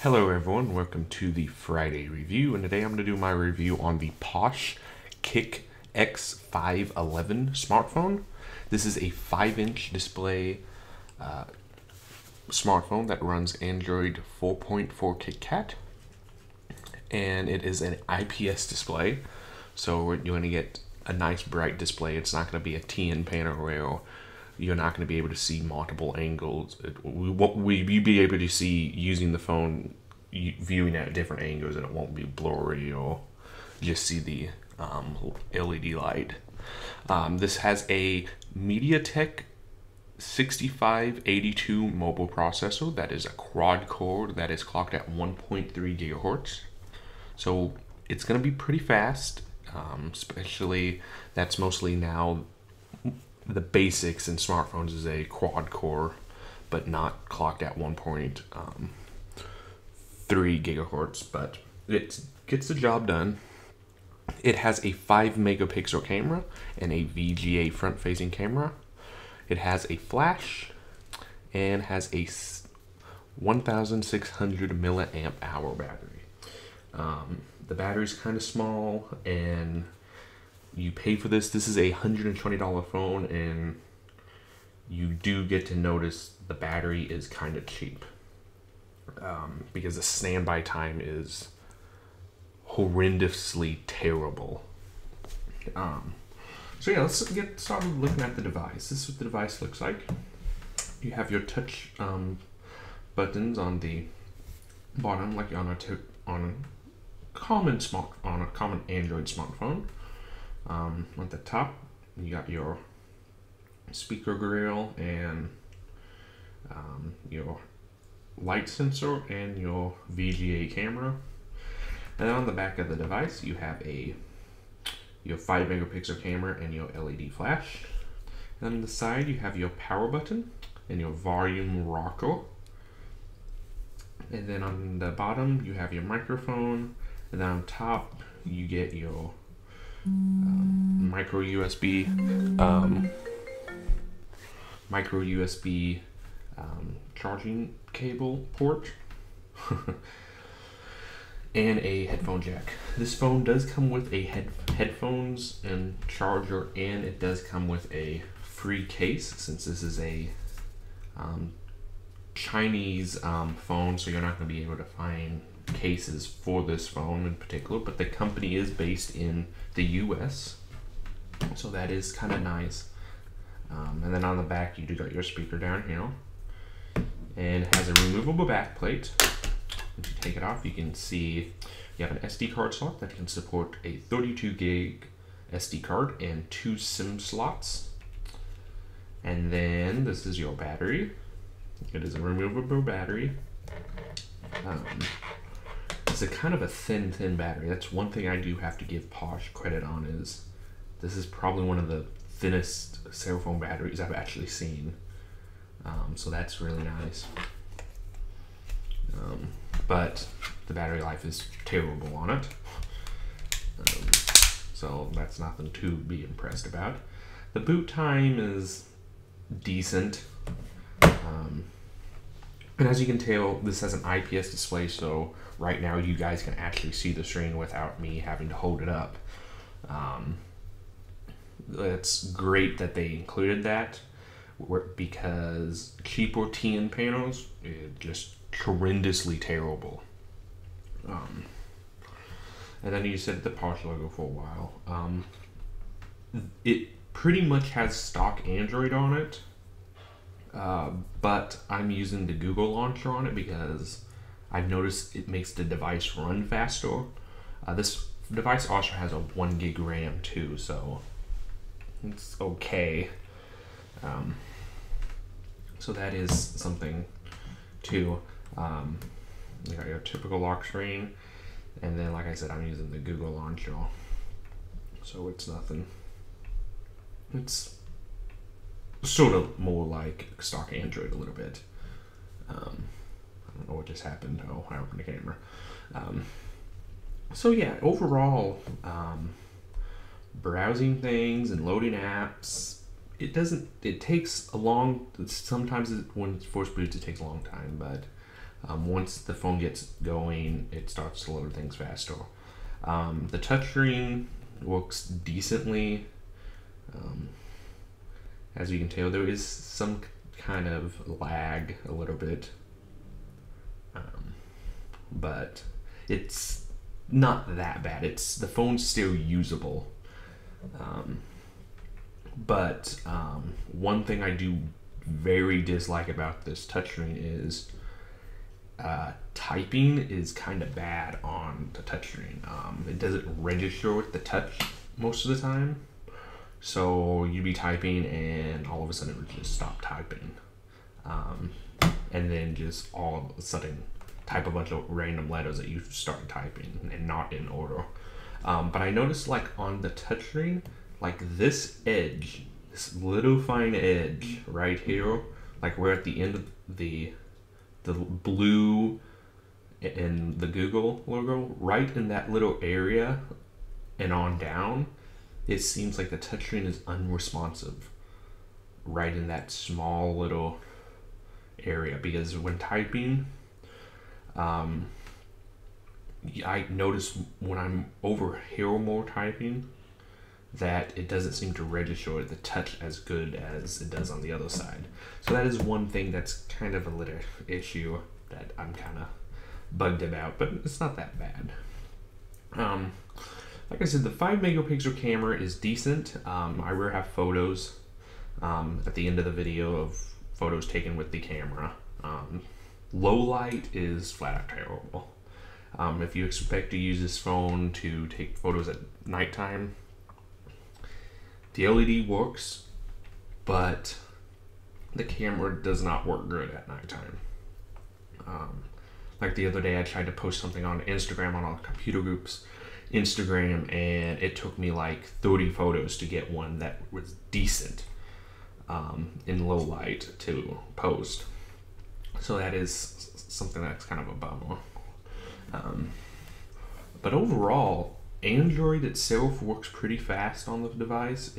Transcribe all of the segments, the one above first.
Hello everyone, welcome to the Friday review, and today I'm going to do my review on the Posh Kick x511 smartphone. This is a 5-inch display smartphone that runs Android 4.4 KitKat, and it is an IPS display, so you're going to get a nice bright display. It's not going to be a TN panel where you're not going to be able to see multiple angles. You'll be able to see using the phone, viewing at different angles, and it won't be blurry or just see the LED light. This has a MediaTek 6582 mobile processor that is a quad core that is clocked at 1.3 gigahertz. So it's going to be pretty fast, especially that's mostly now the basics in smartphones is a quad core, but not clocked at 1.3 gigahertz, but it gets the job done. It has a 5 megapixel camera and a VGA front facing camera. It has a flash and has a 1600 milliamp hour battery. The battery is kind of small, and you pay for this. This is a $120 phone, and you do get to notice the battery is kind of cheap because the standby time is horrendously terrible. So yeah, let's get started looking at the device. This is what the device looks like. You have your touch buttons on the bottom, like on a common Android smartphone. At the top, you got your speaker grill and your light sensor and your VGA camera. And then on the back of the device, you have your 5 megapixel camera and your LED flash. And on the side, you have your power button and your volume rocker. And then on the bottom, you have your microphone. And then on top, you get your micro USB charging cable port and a headphone jack. This phone does come with a headphones and charger, and it does come with a free case, since this is a Chinese phone, so you're not going to be able to find cases for this phone in particular, but the company is based in the US, so that is kind of nice. And then on the back, you do got your speaker down here, and it has a removable back plate. If you take it off, you can see you have an SD card slot that can support a 32 gig SD card and 2 SIM slots. And then this is your battery. It is a removable battery. It's a kind of a thin battery. That's one thing I do have to give Posh credit on, is this is probably one of the thinnest cell phone batteries I've actually seen. So that's really nice. But the battery life is terrible on it. So that's nothing to be impressed about. The boot time is decent. And as you can tell, this has an IPS display, so right now you guys can actually see the screen without me having to hold it up. It's great that they included that, because cheaper TN panels is just horrendously terrible. And then you said the Posh logo for a while. It pretty much has stock Android on it. But I'm using the Google launcher on it because I've noticed it makes the device run faster. This device also has a 1 gig RAM too, so it's okay. So that is something too. You got your typical lock screen, and then like I said, I'm using the Google launcher, so it's nothing. It's sort of more like stock Android a little bit. I don't know what just happened. Oh, I opened the camera. So yeah, overall, browsing things and loading apps, it takes a long, sometimes when it's force boots it takes a long time, but Once the phone gets going, it starts to load things faster. The touchscreen works decently. As you can tell, there is some kind of lag a little bit, but it's not that bad. The phone's still usable. But one thing I do very dislike about this touchscreen is typing is kind of bad on the touchscreen. It doesn't register with the touch most of the time. So you'd be typing and all of a sudden it would just stop typing. And then just all of a sudden type a bunch of random letters that you started typing and not in order. But I noticed like on the touchscreen, like this edge, this little fine edge right here, like we're at the end of the blue and the Google logo, right in that little area and on down, it seems like the touchscreen is unresponsive right in that small little area, because when typing, I notice when I'm over here more typing that it doesn't seem to register the touch as good as it does on the other side. So that is one thing that's kind of a little issue that I'm kind of bugged about, but it's not that bad. Like I said, the 5 megapixel camera is decent. I will have photos at the end of the video of photos taken with the camera. Low light is flat out terrible. If you expect to use this phone to take photos at nighttime, the LED works, but the camera does not work good at nighttime. Like the other day I tried to post something on Instagram, on our computer group's Instagram, and it took me like 30 photos to get one that was decent in low light to post. So that is something that's kind of a bummer. But overall, Android itself works pretty fast on the device.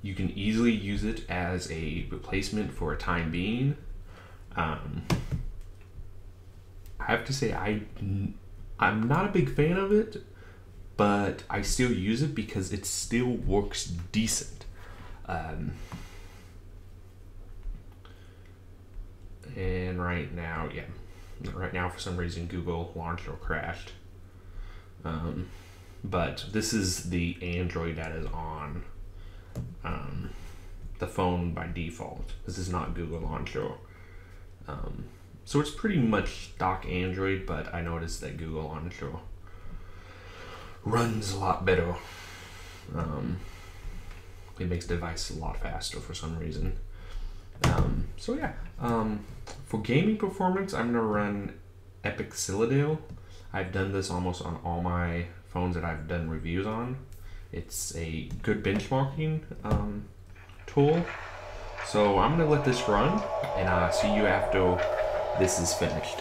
You can easily use it as a replacement for a time being. I have to say I'm not a big fan of it, but I still use it because it still works decent. And right now for some reason Google Launcher crashed. But this is the Android that is on the phone by default. This is not Google Launcher. So it's pretty much stock Android, but I noticed that Google Launcher runs a lot better. It makes the device a lot faster for some reason. So yeah, for gaming performance, I'm gonna run Epic Citadel. I've done this almost on all my phones that I've done reviews on. It's a good benchmarking tool. So I'm gonna let this run, and I'll see you after this is finished.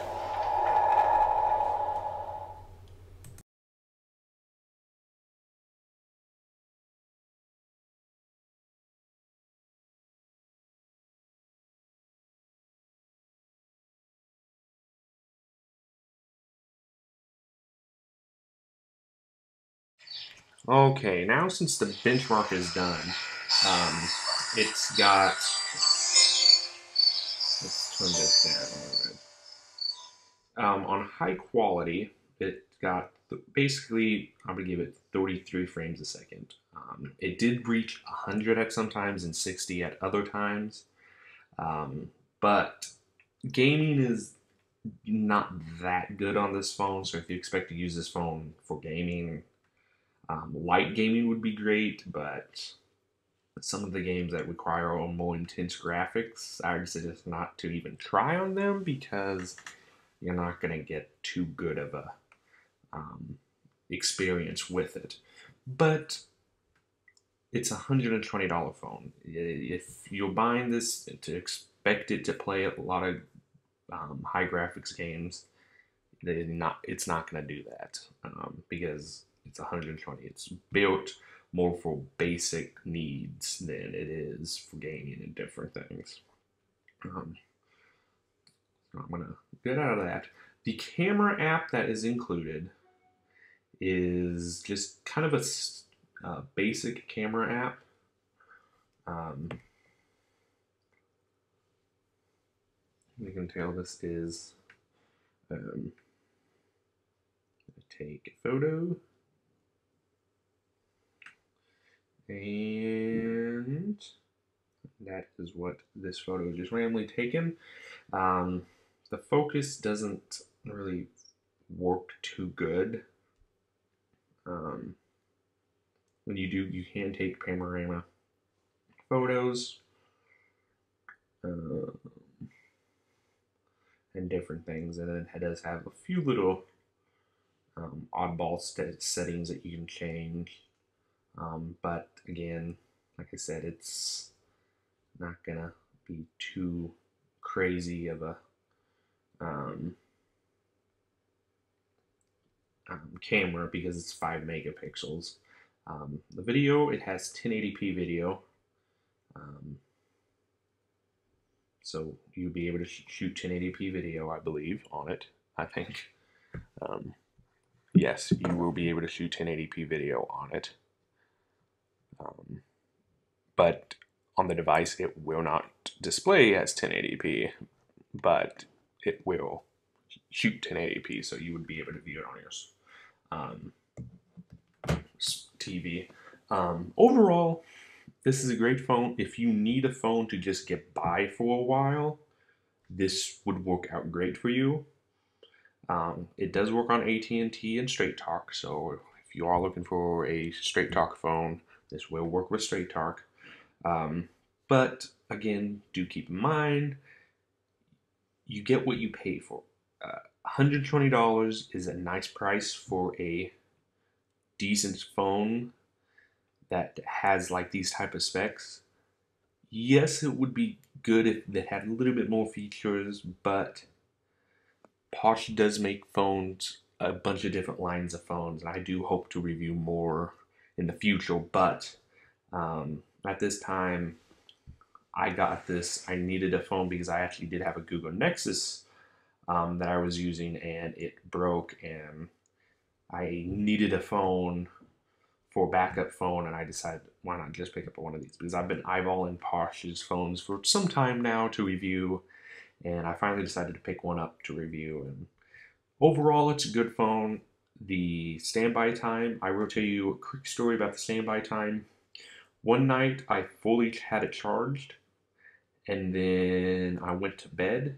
Okay, now since the benchmark is done, it's got, let's turn this down a little bit. On high quality, it got basically, I'm gonna give it 33 frames a second. It did reach 100 at some times and 60 at other times, but gaming is not that good on this phone. So if you expect to use this phone for gaming, light gaming would be great, but some of the games that require more intense graphics, I would suggest not to even try on them, because you're not going to get too good of a experience with it. But it's a $120 phone. If you're buying this to expect it to play a lot of high graphics games, it's not going to do that, because it's 120. It's built more for basic needs than it is for gaming and different things. So I'm gonna get out of that. The camera app that is included is just kind of a basic camera app. You can tell this is take a photo, and that is what this photo is just randomly taken. The focus doesn't really work too good. When you can take panorama photos and different things, and then it does have a few little oddball settings that you can change. But again, like I said, it's not gonna be too crazy of a camera because it's 5 megapixels. The video, it has 1080p video, so you'll be able to shoot 1080p video, I believe, on it. I think. Yes, you will be able to shoot 1080p video on it. But on the device, it will not display as 1080p, but it will shoot 1080p, so you would be able to view it on your TV. Overall, this is a great phone. If you need a phone to just get by for a while, this would work out great for you. It does work on AT&T and Straight Talk, so if you are looking for a Straight Talk phone, this will work with Straight Talk. But again, do keep in mind, you get what you pay for. $120 is a nice price for a decent phone that has like these type of specs. Yes, it would be good if it had a little bit more features, but Posh does make phones, a bunch of different lines of phones, and I do hope to review more in the future, but at this time, I got this. I needed a phone because I actually did have a Google Nexus that I was using, and it broke, and I needed a phone for a backup phone, and I decided, why not just pick up one of these? Because I've been eyeballing Posh's phones for some time now to review, and I finally decided to pick one up to review. And overall, it's a good phone. The standby time, I will tell you a quick story about the standby time. One night, I fully had it charged, and then I went to bed.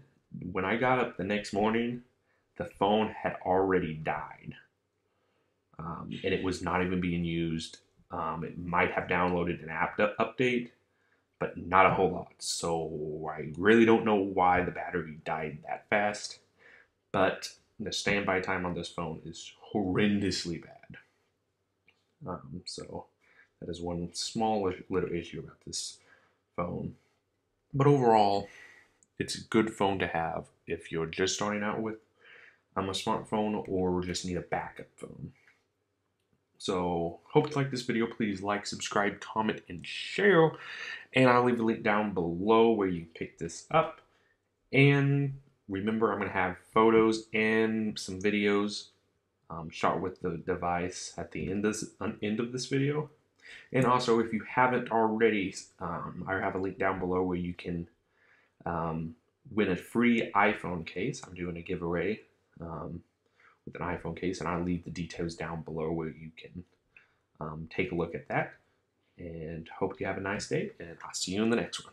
When I got up the next morning, the phone had already died. And it was not even being used. It might have downloaded an app update, but not a whole lot. So I really don't know why the battery died that fast, but the standby time on this phone is horrendously bad. So that is one small little issue about this phone. But overall, it's a good phone to have if you're just starting out with a smartphone or just need a backup phone. So, hope you like this video. Please like, subscribe, comment, and share. And I'll leave a link down below where you can pick this up. And remember, I'm going to have photos and some videos shot with the device at the end of this video. And also, if you haven't already, I have a link down below where you can win a free iPhone case. I'm doing a giveaway with an iPhone case, and I'll leave the details down below where you can take a look at that. And hope you have a nice day, and I'll see you in the next one.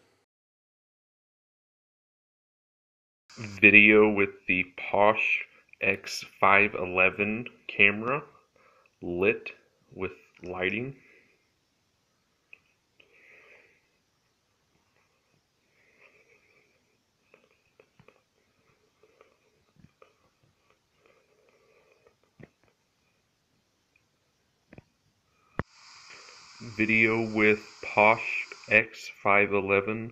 Video with the Posh x511 camera lit with lighting. Video with Posh x511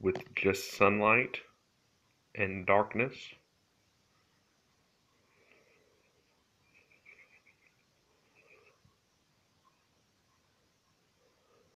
with just sunlight and darkness.